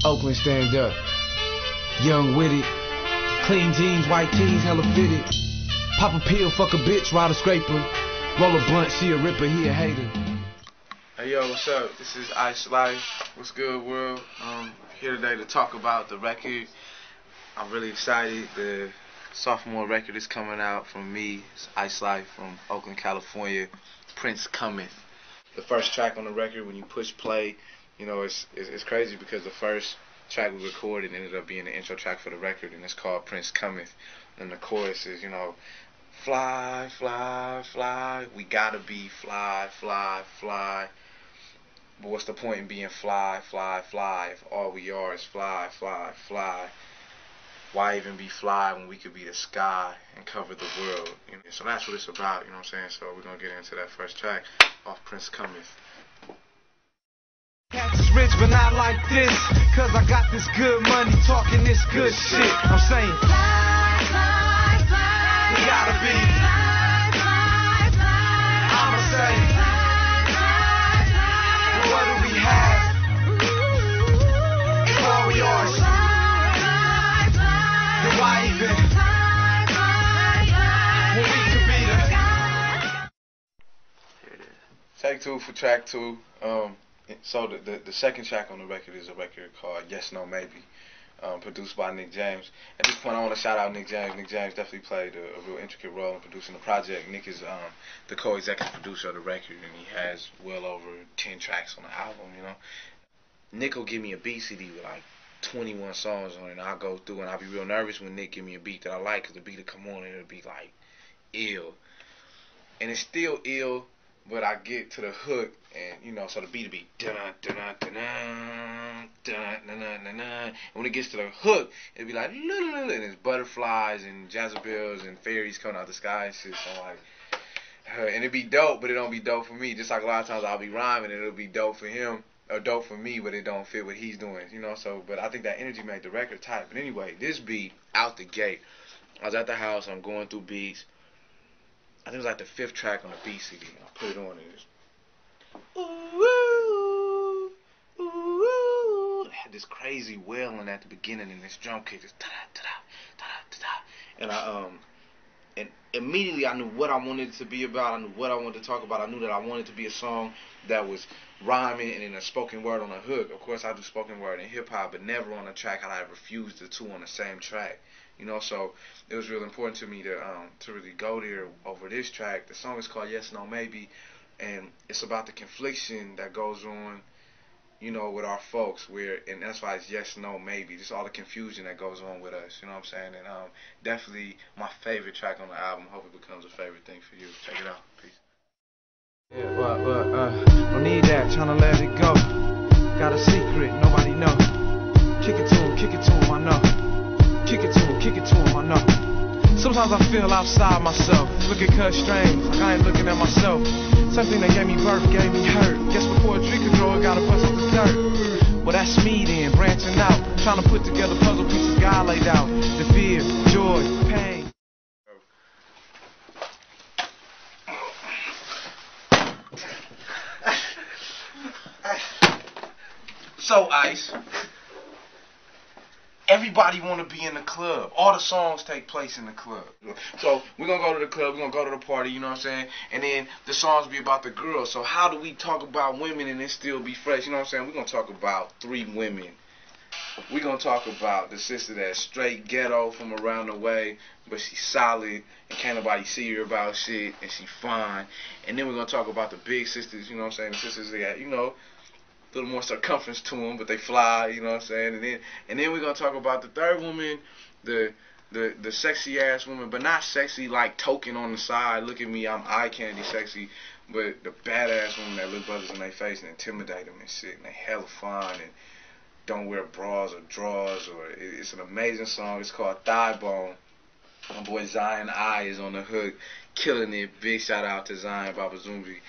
Oakland stand up. Young with it. Clean jeans, white tees, hella fitted. Pop a pill, fuck a bitch, ride a scraper. Roll a blunt, she a ripper, he a hater. Hey yo, what's up? This is Ise Lyfe. What's good, world? Here today to talk about the record. I'm really excited. The sophomore record is coming out from me. It's Ise Lyfe from Oakland, California. Prince Cometh. The first track on the record, when you push play, you know, it's crazy because the first track we recorded ended up being the intro track for the record, and it's called Prince Cometh. And the chorus is, you know, fly, fly, fly. We gotta be fly, fly, fly. But what's the point in being fly, fly, fly if all we are is fly, fly, fly? Why even be fly when we could be the sky and cover the world? You know, so that's what it's about, you know what I'm saying? So we're going to get into that first track off Prince Cometh. Cats is rich but not like this, cause I got this good money talking this good shit. I'm saying fly, fly, fly. We gotta be fly, fly, fly. I'ma say fly, fly, fly. Well, what do we have? If all we are is fly, fly, fly. Then why even fly, fly, fly. When we could be the Here it is. Take two for track 2. So the second track on the record is a record called Yes, No, Maybe, produced by Nick James. At this point, I want to shout out Nick James. Nick James definitely played a real intricate role in producing the project. Nick is the co-executive producer of the record, and he has well over 10 tracks on the album, you know. Nick will give me a beat CD with like 21 songs on it, and I'll go through, and I'll be real nervous when Nick give me a beat that I like, because the beat will come on and it'll be like ill. And it's still ill, but I get to the hook, and you know, so the beat will be dun dun dun dun dun dun dun. And when it gets to the hook, it'll be like and it's butterflies and jazzabills and fairies coming out the sky and shit. So I'm like, and it'd be dope, but it don't be dope for me. Just like a lot of times I'll be rhyming and it'll be dope for him or dope for me, but it don't fit what he's doing, you know. So, but I think that energy made the record tight. But anyway, this beat out the gate, I was at the house, I'm going through beats. I think it was like the 5th track on the beat CD. I put it on and it's ooh, ooh, ooh. It had this crazy wailing at the beginning and this drum kick, this and and immediately I knew what I wanted it to be about. I knew what I wanted to talk about. I knew that I wanted it to be a song that was rhyming and in a spoken word on a hook. Of course, I do spoken word in hip hop, but never on a track. I refused the two on the same track. You know, so it was real important to me to really go there over this track. The song is called Yes, No, Maybe, and it's about the confliction that goes on, you know, with our folks, and that's why it's yes, no, maybe. Just all the confusion that goes on with us, you know what I'm saying? And definitely my favorite track on the album. Hope it becomes a favorite thing for you. Check it out. Peace. yeah, don't need that, tryna let it go. Got a secret, nobody know. Kick it to him, I know. Kick it to him, I know. Sometimes I feel outside myself. Look at cuz strange, like I ain't looking at myself. Something that gave me birth, gave me hurt. Guess before a tree could grow, it gotta bust up the dirt. Well, that's me then, branching out, trying to put together puzzle pieces God laid out. The fear, joy, pain. So, Ice, everybody want to be in the club. All the songs take place in the club. So we're going to go to the club, we're going to go to the party, you know what I'm saying? And then the songs be about the girls. So how do we talk about women and it still be fresh? You know what I'm saying? We're going to talk about 3 women. We're going to talk about the sister that's straight ghetto from around the way, but she's solid and can't nobody see her about shit, and she fine. And then we're going to talk about the big sisters, you know what I'm saying? The sisters that got, you know, a little more circumference to them, but they fly, you know what I'm saying? And then we're gonna talk about the 3rd woman, the sexy ass woman, but not sexy like token on the side. Look at me, I'm eye candy sexy, but the badass woman that look brothers in their face and intimidate them and shit, and they hella fine and don't wear bras or drawers. Or it's an amazing song. It's called Thigh Bone. My boy Zion I is on the hook, killing it. Big shout out to Zion Baba Zumbi.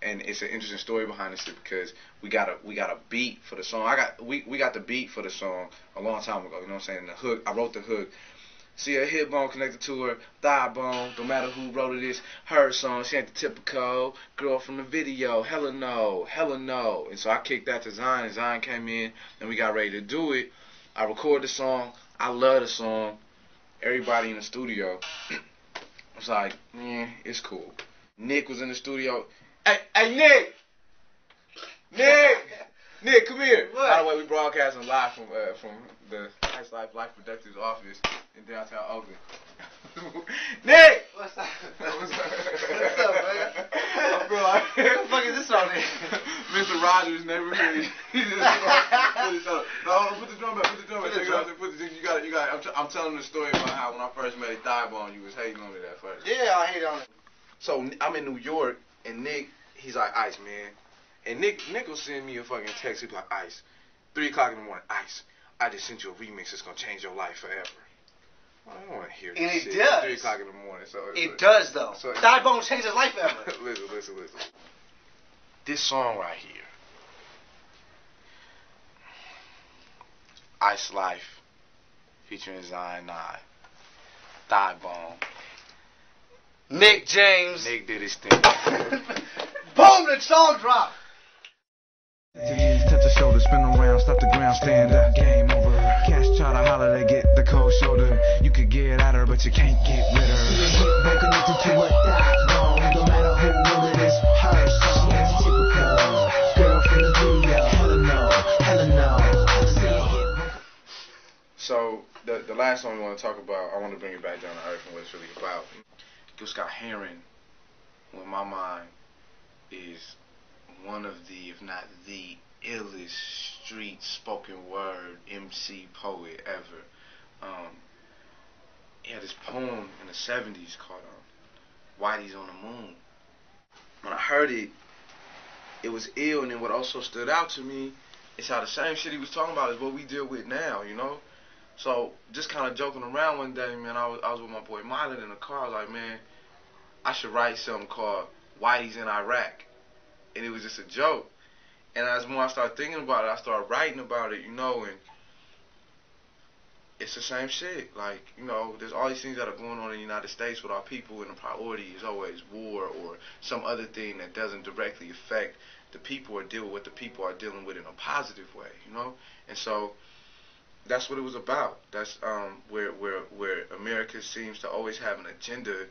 And it's an interesting story behind this shit because we got a beat for the song. We got the beat for the song a long time ago. You know what I'm saying? The hook, I wrote the hook See her hip bone connected to her thigh bone. Don't matter who wrote it, it's her song. She ain't the typical girl from the video. Hella no, hella no. And so I kicked that to Zion, and Zion came in, and we got ready to do it. I recorded the song. I love the song. Everybody in the studio was like, man, it's cool. Nick was in the studio. Hey, Nick! Nick, come here. What? By the way, we broadcasting live from the Ise Lyfe Life Productives office in downtown Oakland. Nick! What's up? What's up, man? I feel like What the fuck is this on there? Mr. Rogers' neighborhood. He just put his put the drum back. Take it off. You got it. I'm telling the story about how when I first met Thigh Bone, you was hating on it at first. Yeah, I hate on it. So I'm in New York, and Nick, he's like, Ice, man. And Nick will send me a fucking text. He'll be like, Ice, 3 o'clock in the morning, Ice, I just sent you a remix that's going to change your life forever. Well, I don't want to hear this And shit. it does. 3 o'clock in the morning. It does, though. So, Thigh Bone changed his life forever. Listen. This song right here, Ise Lyfe, featuring Zion 9, Thigh Bone. Nick James. Nick did his thing. Boom, the song dropped. Touch the shoulder, spin around, stop the ground, stand up, game over. Cats try to holler, they get the cold shoulder. You could get at her, but you can't get with her. Hit bone connected to a thigh bone. Don't matter who will it is, her song. That's typical. Girl from the video. Hella no. So the last song we want to talk about, I want to bring it back down to earth and what it's really about. Gil Scott-Heron, in my mind, is one of the, if not the illest street spoken word MC poet ever. He had this poem in the 70s called Whitey's on the Moon. When I heard it, it was ill, and then what also stood out to me is how the same shit he was talking about is what we deal with now, you know? So just kind of joking around one day, man, I was with my boy Mylon in the car. I was like, man, I should write something called Whitey's in Iraq. And it was just a joke. And as more I started thinking about it, I started writing about it, you know, and it's the same shit. Like, you know, there's all these things that are going on in the United States with our people, and the priority is always war or some other thing that doesn't directly affect the people or deal with what the people are dealing with in a positive way, you know? And so that's what it was about. That's where America seems to always have an agenda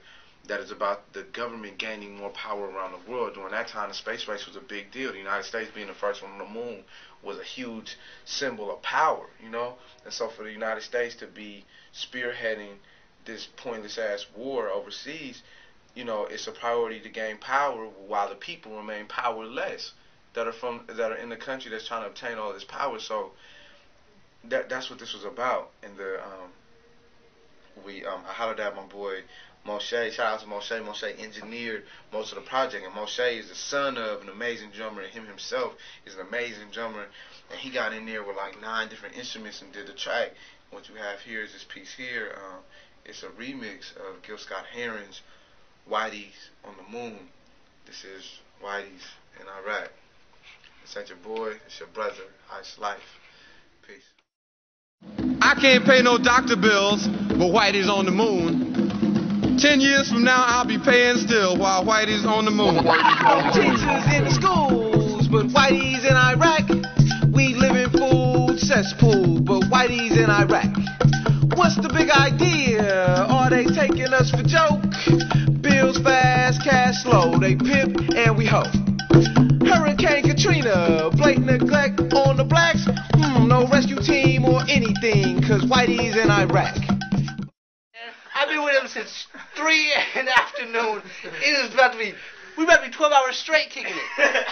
that is about the government gaining more power around the world. During that time, the space race was a big deal. The United States being the first one on the moon was a huge symbol of power, you know? And so for the United States to be spearheading this pointless-ass war overseas, you know, it's a priority to gain power while the people remain powerless that are in the country that's trying to obtain all this power. So that's what this was about. And I hollered at my boy Moshe. Shout out to Moshe. Moshe engineered most of the project, and Moshe is the son of an amazing drummer, and him himself is an amazing drummer, and he got in there with like 9 different instruments and did the track. What you have here is this piece here. It's a remix of Gil Scott-Heron's Whitey's on the Moon. This is Whitey's in Iraq. It's ain't your boy, it's your brother, Ise Lyfe. Peace. I can't pay no doctor bills, but Whitey's on the moon. 10 years from now, I'll be paying still while Whitey's on the moon. Teachers in the schools, but Whitey's in Iraq. We live in food cesspools, but Whitey's in Iraq. What's the big idea? Are they taking us for joke? Bills fast, cash slow, they pimp and we hope. Hurricane Katrina, blatant neglect on the blacks. No rescue team or anything, cause Whitey's in Iraq. I've been with him since 3 in the afternoon. We about to be 12 hours straight kicking it.